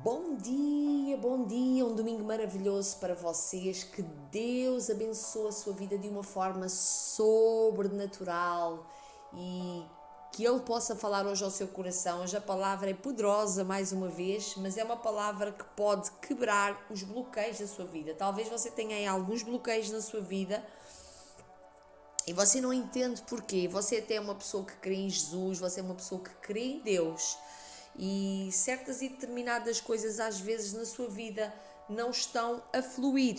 Bom dia, um domingo maravilhoso para vocês, que Deus abençoe a sua vida de uma forma sobrenatural e que Ele possa falar hoje ao seu coração. Hoje a palavra é poderosa mais uma vez, mas é uma palavra que pode quebrar os bloqueios da sua vida. Talvez você tenha aí alguns bloqueios na sua vida e você não entende porquê. Você até é uma pessoa que crê em Jesus, você é uma pessoa que crê em Deus. E certas e determinadas coisas às vezes na sua vida não estão a fluir.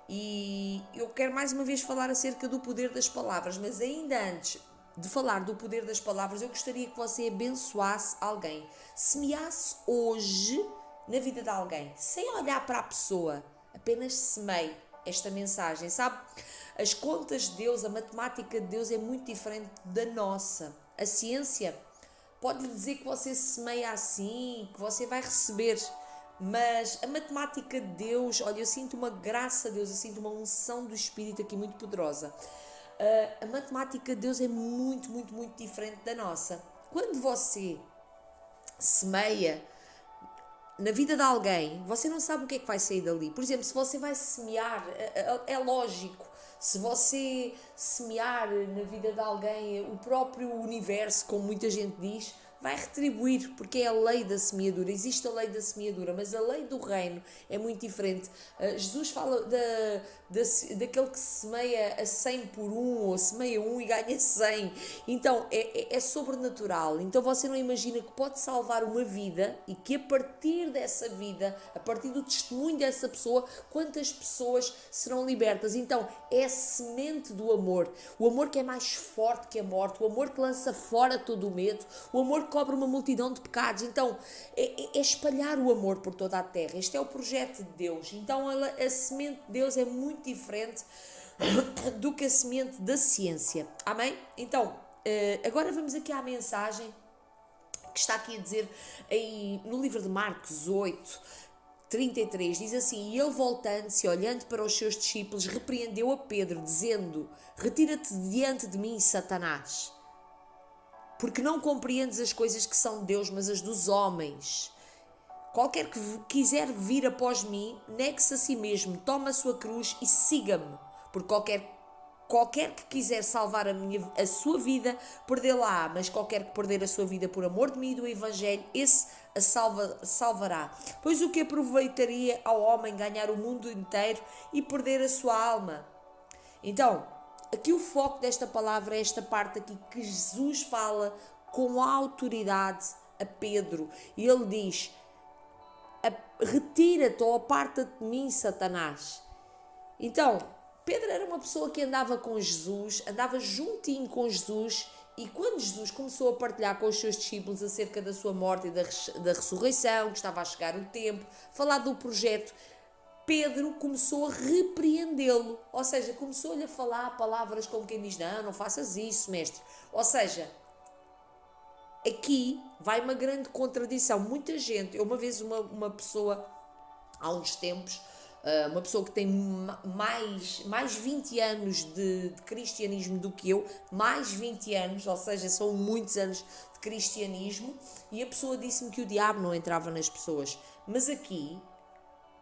E eu quero mais uma vez falar acerca do poder das palavras, mas ainda antes de falar do poder das palavras, eu gostaria que você abençoasse alguém. Semeasse hoje na vida de alguém, sem olhar para a pessoa, apenas semeie esta mensagem, sabe? As contas de Deus, a matemática de Deus é muito diferente da nossa. A ciência pode-lhe dizer que você semeia assim, que você vai receber, mas a matemática de Deus, olha, eu sinto uma graça de Deus, eu sinto uma unção do Espírito aqui muito poderosa. A matemática de Deus é muito diferente da nossa. Quando você semeia na vida de alguém, você não sabe o que é que vai sair dali. Por exemplo, se você vai semear, é lógico, se você semear na vida de alguém, o próprio universo, como muita gente diz, vai retribuir, porque é a lei da semeadura. Existe a lei da semeadura, mas a lei do reino é muito diferente. Jesus fala daquele que semeia a 100 por 1, ou semeia 1 e ganha 100. Então, é sobrenatural. Então, você não imagina que pode salvar uma vida e que a partir dessa vida, a partir do testemunho dessa pessoa, quantas pessoas serão libertas. Então, é a semente do amor. O amor que é mais forte que a morte, o amor que lança fora todo o medo, o amor que cobre uma multidão de pecados. Então, é espalhar o amor por toda a terra. Este é o projeto de Deus. Então, a semente de Deus é muito diferente do que a semente da ciência. Amém? Então, agora vamos aqui à mensagem que está aqui a dizer aí no livro de Marcos 8:33, diz assim: e ele voltando-se, olhando para os seus discípulos, repreendeu a Pedro, dizendo: retira-te diante de mim, Satanás, porque não compreendes as coisas que são de Deus, mas as dos homens. Qualquer que quiser vir após mim, negue-se a si mesmo, toma a sua cruz e siga-me. Porque qualquer que quiser salvar a sua vida, perdê-la-á, mas qualquer que perder a sua vida por amor de mim e do Evangelho, esse a salvará. Pois o que aproveitaria ao homem ganhar o mundo inteiro e perder a sua alma? Então, aqui o foco desta palavra é esta parte aqui que Jesus fala com autoridade a Pedro. E ele diz: retira-te ou aparta-te de mim, Satanás. Então, Pedro era uma pessoa que andava com Jesus, andava juntinho com Jesus, e quando Jesus começou a partilhar com os seus discípulos acerca da sua morte e da ressurreição, que estava a chegar o tempo, falar do projeto, Pedro começou a repreendê-lo, ou seja, começou-lhe a falar palavras como quem diz: não faças isso, mestre. Ou seja, aqui vai uma grande contradição. Muita gente, eu uma vez uma pessoa, há uns tempos, uma pessoa que tem mais 20 anos de cristianismo do que eu, mais 20 anos, ou seja, são muitos anos de cristianismo, e a pessoa disse-me que o diabo não entrava nas pessoas. Mas aqui,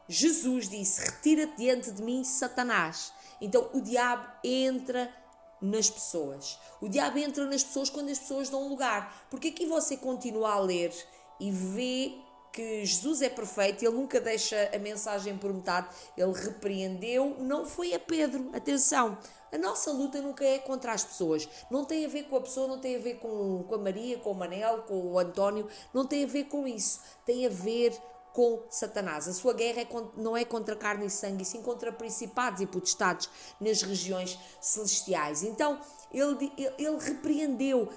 Jesus disse: retira-te diante de mim, Satanás. Então o diabo entra nas pessoas. O diabo entra nas pessoas quando as pessoas dão lugar. Porque aqui você continua a ler e vê que Jesus é perfeito, ele nunca deixa a mensagem por metade. Ele repreendeu, não foi a Pedro. Atenção, a nossa luta nunca é contra as pessoas. Não tem a ver com a pessoa, não tem a ver com a Maria, com o Manel, com o António. Não tem a ver com isso. Tem a ver com Satanás. A sua guerra não é contra carne e sangue, e sim contra principados e potestades nas regiões celestiais. Então, ele repreendeu: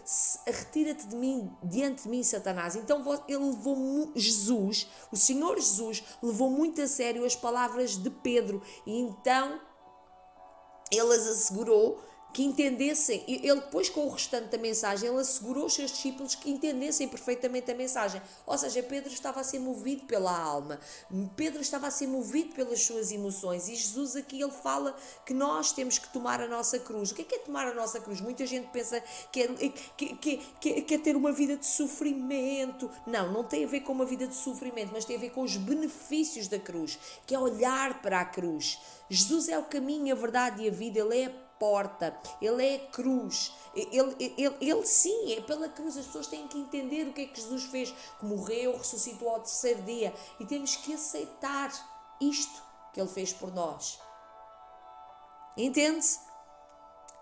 retira-te de mim, diante de mim, Satanás. Então, ele levou Jesus, o Senhor Jesus, levou muito a sério as palavras de Pedro, e então ele as assegurou que entendessem, ele depois com o restante da mensagem, ele assegurou aos seus discípulos que entendessem perfeitamente a mensagem. Ou seja, Pedro estava a ser movido pela alma, Pedro estava a ser movido pelas suas emoções, e Jesus aqui ele fala que nós temos que tomar a nossa cruz. O que é tomar a nossa cruz? Muita gente pensa que é ter uma vida de sofrimento. Não tem a ver com uma vida de sofrimento, mas tem a ver com os benefícios da cruz, que é olhar para a cruz. Jesus é o caminho, a verdade e a vida, ele é a porta, ele é a cruz, ele sim, é pela cruz. As pessoas têm que entender o que é que Jesus fez, que morreu, ressuscitou ao terceiro dia, e temos que aceitar isto que ele fez por nós. Entende?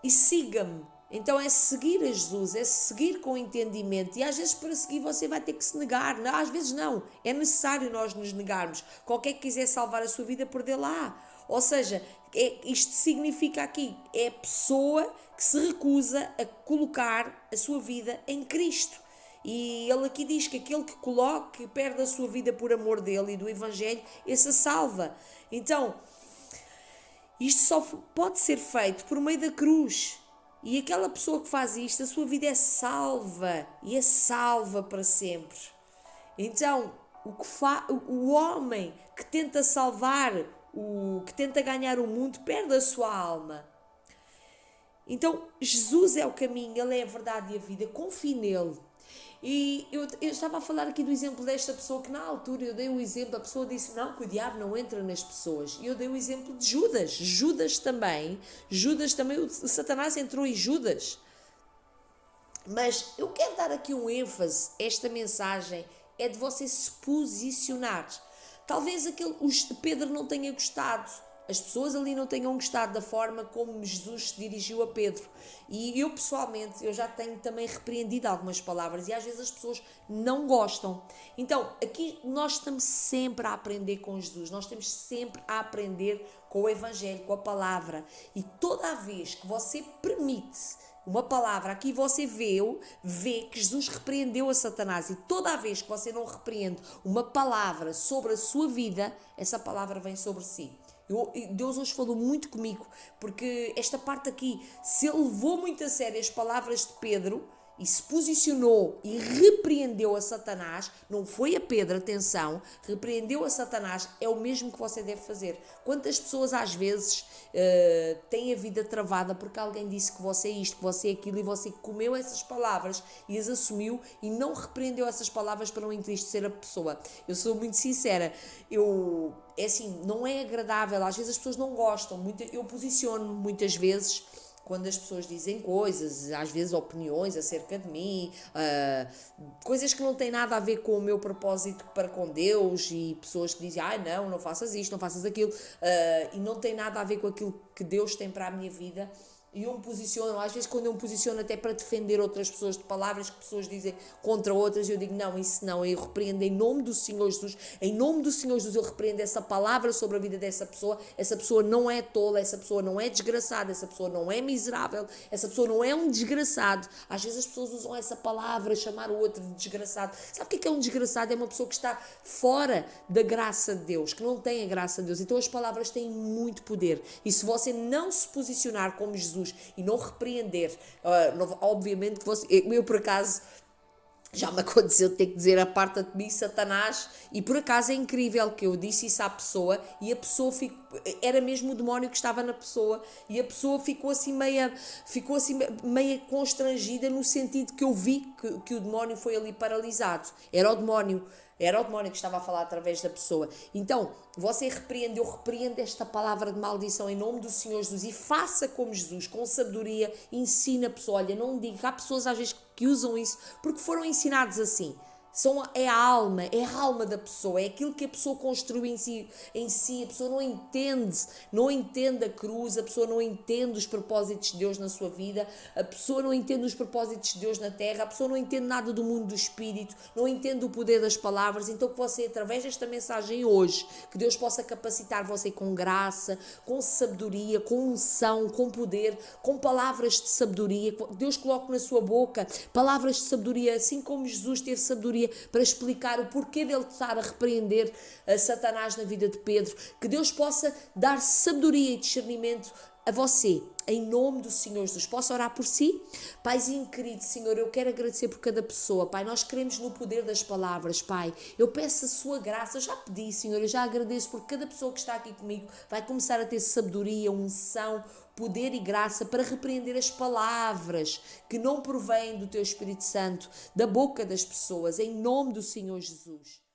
E siga-me. Então é seguir a Jesus, é seguir com entendimento, e às vezes para seguir você vai ter que se negar, não, às vezes não, é necessário nós nos negarmos. Qualquer que quiser salvar a sua vida, perdê-la. Ou seja, isto significa aqui, é a pessoa que se recusa a colocar a sua vida em Cristo. E ele aqui diz que aquele que perde a sua vida por amor dele e do Evangelho, esse a salva. Então, isto só pode ser feito por meio da cruz. E aquela pessoa que faz isto, a sua vida é salva, e é salva para sempre. Então, o homem que tenta salvar, que tenta ganhar o mundo, perde a sua alma. Então, Jesus é o caminho, ele é a verdade e a vida, confie nele. E eu estava a falar aqui do exemplo desta pessoa, que na altura eu dei o exemplo, a pessoa disse não, que o diabo não entra nas pessoas, e eu dei o exemplo de Judas também, o Satanás entrou em Judas. Mas eu quero dar aqui um ênfase, esta mensagem é de você se posicionar. Talvez o Pedro não tenha gostado, as pessoas ali não tenham gostado da forma como Jesus se dirigiu a Pedro. E eu pessoalmente, eu já tenho também repreendido algumas palavras e às vezes as pessoas não gostam. Então, aqui nós estamos sempre a aprender com Jesus, nós estamos sempre a aprender com o Evangelho, com a palavra. E toda a vez que você permite uma palavra, aqui você vê que Jesus repreendeu a Satanás, e toda a vez que você não repreende uma palavra sobre a sua vida, essa palavra vem sobre si. Deus hoje falou muito comigo, porque esta parte aqui, se ele levou muito a sério as palavras de Pedro e se posicionou e repreendeu a Satanás, não foi a Pedro, atenção, repreendeu a Satanás, é o mesmo que você deve fazer. Quantas pessoas às vezes têm a vida travada porque alguém disse que você é isto, que você é aquilo, e você comeu essas palavras e as assumiu e não repreendeu essas palavras para não entristecer a pessoa. Eu sou muito sincera, é assim, não é agradável, às vezes as pessoas não gostam, eu posiciono-me muitas vezes quando as pessoas dizem coisas, às vezes opiniões acerca de mim, coisas que não têm nada a ver com o meu propósito para com Deus, e pessoas que dizem, não faças isto, não faças aquilo, e não tem nada a ver com aquilo que Deus tem para a minha vida. E eu me posiciono, às vezes quando eu me posiciono até para defender outras pessoas de palavras que pessoas dizem contra outras, eu digo não, isso não, eu repreendo em nome do Senhor Jesus, em nome do Senhor Jesus eu repreendo essa palavra sobre a vida dessa pessoa. Essa pessoa não é tola, essa pessoa não é desgraçada, essa pessoa não é miserável, essa pessoa não é um desgraçado. Às vezes as pessoas usam essa palavra, chamar o outro de desgraçado. Sabe o que é um desgraçado? É uma pessoa que está fora da graça de Deus, que não tem a graça de Deus. Então as palavras têm muito poder, e se você não se posicionar como Jesus e não repreender, obviamente que eu por acaso já me aconteceu ter que dizer a parte de mim, Satanás, e por acaso é incrível que eu disse isso à pessoa e a pessoa era mesmo o demónio que estava na pessoa, e a pessoa ficou assim meia constrangida, no sentido que eu vi que o demónio foi ali paralisado. Era o demónio que estava a falar através da pessoa. Então, você eu repreendo esta palavra de maldição em nome do Senhor Jesus, e faça como Jesus, com sabedoria, ensina a pessoa. Olha, não diga, há pessoas às vezes que usam isso porque foram ensinados assim. É a alma da pessoa, é aquilo que a pessoa construiu em si, a pessoa não entende a cruz, a pessoa não entende os propósitos de Deus na sua vida, a pessoa não entende os propósitos de Deus na terra, a pessoa não entende nada do mundo do Espírito, não entende o poder das palavras. Então que você, através desta mensagem hoje, que Deus possa capacitar você com graça, com sabedoria, com unção, com poder, com palavras de sabedoria, Deus coloque na sua boca palavras de sabedoria, assim como Jesus teve sabedoria para explicar o porquê dele estar a repreender a Satanás na vida de Pedro. Que Deus possa dar sabedoria e discernimento a você, em nome do Senhor Jesus. Posso orar por si? Paizinho querido, Senhor, eu quero agradecer por cada pessoa, Pai, nós queremos no poder das palavras, Pai, eu peço a sua graça, eu já pedi, Senhor, eu já agradeço por cada pessoa que está aqui comigo, vai começar a ter sabedoria, unção, poder e graça para repreender as palavras que não provêm do Teu Espírito Santo, da boca das pessoas, em nome do Senhor Jesus.